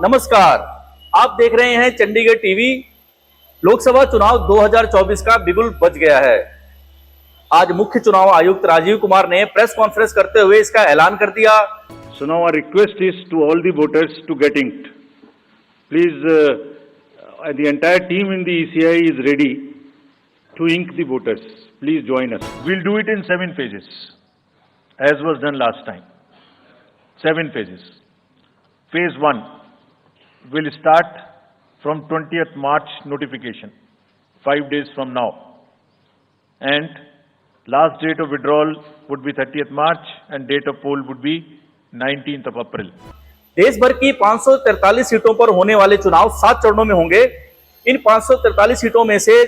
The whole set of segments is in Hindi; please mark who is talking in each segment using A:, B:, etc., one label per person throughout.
A: नमस्कार, आप देख रहे हैं चंडीगढ़ टीवी। लोकसभा चुनाव 2024 का बिगुल बज गया है। आज मुख्य चुनाव आयुक्त राजीव कुमार ने प्रेस कॉन्फ्रेंस करते हुए इसका ऐलान कर दिया।
B: So now our request is to all the voters to get inked. Please, the entire team in the ECI is ready to ink the voters. Please join us. We'll do it in 7 phases, as was done last time. 7 phases. Phase 1 will start from 20th March notification, 5 days from now. And last date of withdrawal would be 30th March and date of poll would be 19th of April.
A: देश भर की 543 सीटों पर होने वाले चुनाव 7 चरणों में होंगे। इन 543 सीटों में से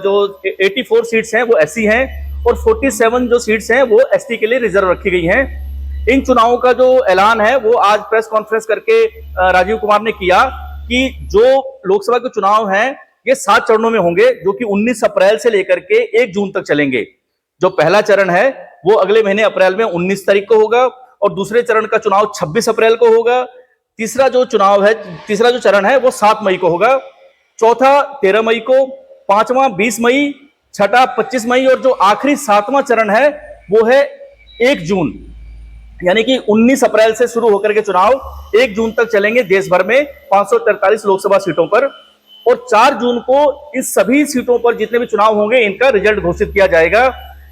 A: जो 84 सीट्स हैं वो एससी हैं और 47 जो सीट्स हैं वो एसटी के लिए रिजर्व रखी गई हैं। इन चुनावों का जो ऐलान है वो आज प्रेस कॉन्फ्रेंस करके राजीव कुमार ने किया कि जो लोकसभा के चुनाव हैं ये 7 चरणों में होंगे, जो कि 19 अप्रैल से लेकर के 1 जून तक चलेंगे। जो पहला चरण है वो अगले महीने अप्रैल में 19 तारीख को होगा और दूसरे चरण का चुनाव 26 अप्रैल को होगा। तीसरा जो चरण है वो 7 मई को होगा, चौथा 13 मई को, पांचवा 20 मई, छठा 25 मई और जो आखिरी 7वां चरण है वो है 1 जून। यानी कि 19 अप्रैल से शुरू होकर के चुनाव 1 जून तक चलेंगे देश भर में 543 लोकसभा सीटों पर। और 4 जून को इस सभी सीटों पर जितने भी चुनाव होंगे इनका रिजल्ट घोषित किया जाएगा।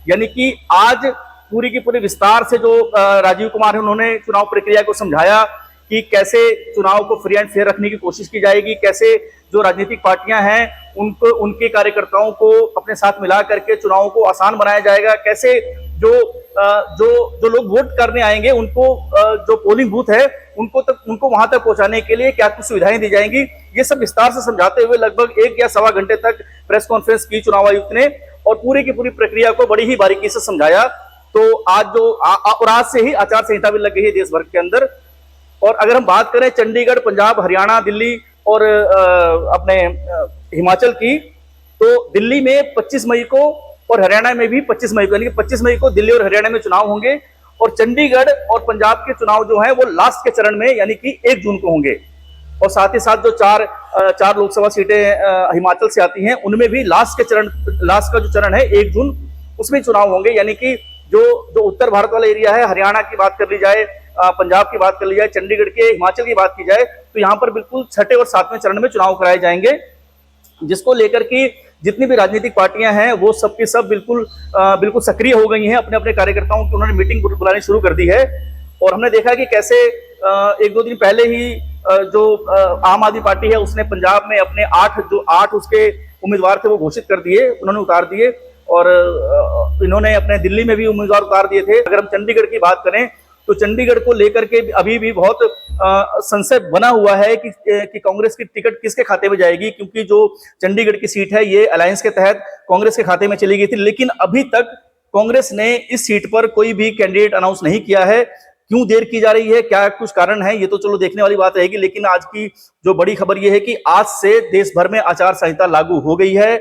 A: यानी कि आज पूरी की पूरी विस्तार से जो राजीव कुमार है उन्होंने चुनाव प्रक्रिया को समझाया कि कैसे चुनाव को फ्री एंड फेयर रखने की कोशिश की जाएगी, कैसे जो राजनीतिक पार्टियां हैं उनको उनके कार्यकर्ताओं को अपने साथ मिला करके चुनाव को आसान बनाया जाएगा, कैसे जो लोग वोट करने आएंगे उनको जो पोलिंग बूथ है उनको वहां तक पहुंचाने के लिए क्या कुछ सुविधाएं दी जाएंगी। ये सब विस्तार से समझाते हुए लगभग 1 या सवा घंटे तक प्रेस कॉन्फ्रेंस की चुनाव आयुक्त ने और पूरी की पूरी प्रक्रिया को बड़ी ही बारीकी से समझाया। तो आज से ही आचार संहिता भी लग गई है देश भर के अंदर। और अगर हम बात करें चंडीगढ़, पंजाब, हरियाणा, दिल्ली और अपने हिमाचल की, तो दिल्ली में 25 मई को और हरियाणा में भी 25 मई को, यानी कि 25 मई को दिल्ली और हरियाणा में चुनाव होंगे और चंडीगढ़ और पंजाब के चुनाव जो हैं वो लास्ट के चरण में यानी कि 1 जून को होंगे। और साथ ही साथ जो चार लोकसभा सीटें हिमाचल से आती हैं उनमें भी लास्ट का जो चरण है 1 जून, उसमें चुनाव होंगे। यानी कि जो उत्तर भारत वाला एरिया है, हरियाणा की बात कर ली जाए, पंजाब की बात कर ली जाए, चंडीगढ़ के, हिमाचल की बात की जाए, तो यहाँ पर बिल्कुल 6ठे और 7वें चरण में चुनाव कराए जाएंगे, जिसको लेकर के जितनी भी राजनीतिक पार्टियां हैं वो सब की सब बिल्कुल सक्रिय हो गई हैं। अपने अपने कार्यकर्ताओं की उन्होंने मीटिंग बुलानी शुरू कर दी है। और हमने देखा कि कैसे 1-2 दिन पहले ही जो आम आदमी पार्टी है उसने पंजाब में अपने 8 उसके उम्मीदवार थे वो घोषित कर दिए, उन्होंने उतार दिए। और इन्होंने अपने दिल्ली में भी उम्मीदवार उतार दिए थे। अगर हम चंडीगढ़ की बात करें तो चंडीगढ़ को लेकर के अभी भी बहुत संशय बना हुआ है कि कांग्रेस की टिकट किसके खाते में जाएगी, क्योंकि जो चंडीगढ़ की सीट है ये अलायंस के तहत कांग्रेस के खाते में चली गई थी। लेकिन अभी तक कांग्रेस ने इस सीट पर कोई भी कैंडिडेट अनाउंस नहीं किया है। क्यों देर की जा रही है, क्या कुछ कारण है, ये तो चलो देखने वाली बात रहेगी। लेकिन आज की जो बड़ी खबर ये है कि आज से देश भर में आचार संहिता लागू हो गई है।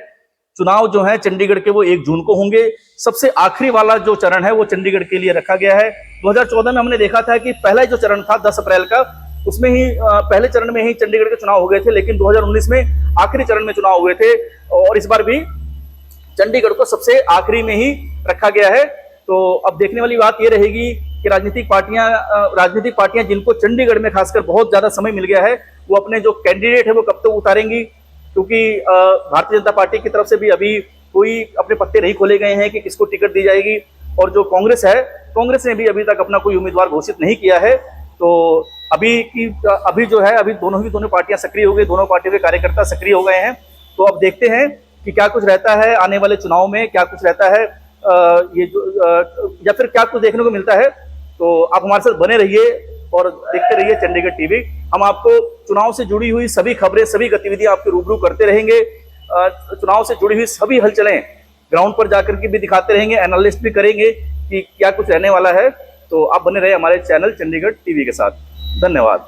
A: चुनाव जो है चंडीगढ़ के वो 1 जून को होंगे। सबसे आखिरी वाला जो चरण है वो चंडीगढ़ के लिए रखा गया है। 2014 में हमने देखा था कि पहला जो चरण था 10 अप्रैल का, उसमें ही पहले चरण में ही चंडीगढ़ के चुनाव हो गए थे। लेकिन 2019 में आखिरी चरण में चुनाव हुए थे और इस बार भी चंडीगढ़ को सबसे आखिरी में ही रखा गया है। तो अब देखने वाली बात यह रहेगी कि राजनीतिक पार्टियां जिनको चंडीगढ़ में खासकर बहुत ज्यादा समय मिल गया है वो अपने जो कैंडिडेट है वो कब तक उतारेंगी, क्योंकि भारतीय जनता पार्टी की तरफ से भी अभी कोई अपने पत्ते नहीं खोले गए हैं कि किसको टिकट दी जाएगी। और जो कांग्रेस ने भी अभी तक अपना कोई उम्मीदवार घोषित नहीं किया है। तो अभी दोनों पार्टियां सक्रिय हो गई, दोनों पार्टियों के कार्यकर्ता सक्रिय हो गए हैं। तो अब देखते हैं कि क्या कुछ रहता है आने वाले चुनाव में, क्या कुछ रहता है या फिर क्या कुछ देखने को मिलता है। तो आप हमारे साथ बने रहिए और देखते रहिए चंडीगढ़ टीवी। हम आपको चुनाव से जुड़ी हुई सभी खबरें, सभी गतिविधियां आपके रूबरू करते रहेंगे। चुनाव से जुड़ी हुई सभी हलचलें ग्राउंड पर जाकर के भी दिखाते रहेंगे, एनालिस्ट भी करेंगे कि क्या कुछ रहने वाला है। तो आप बने रहे हमारे चैनल चंडीगढ़ टीवी के साथ। धन्यवाद।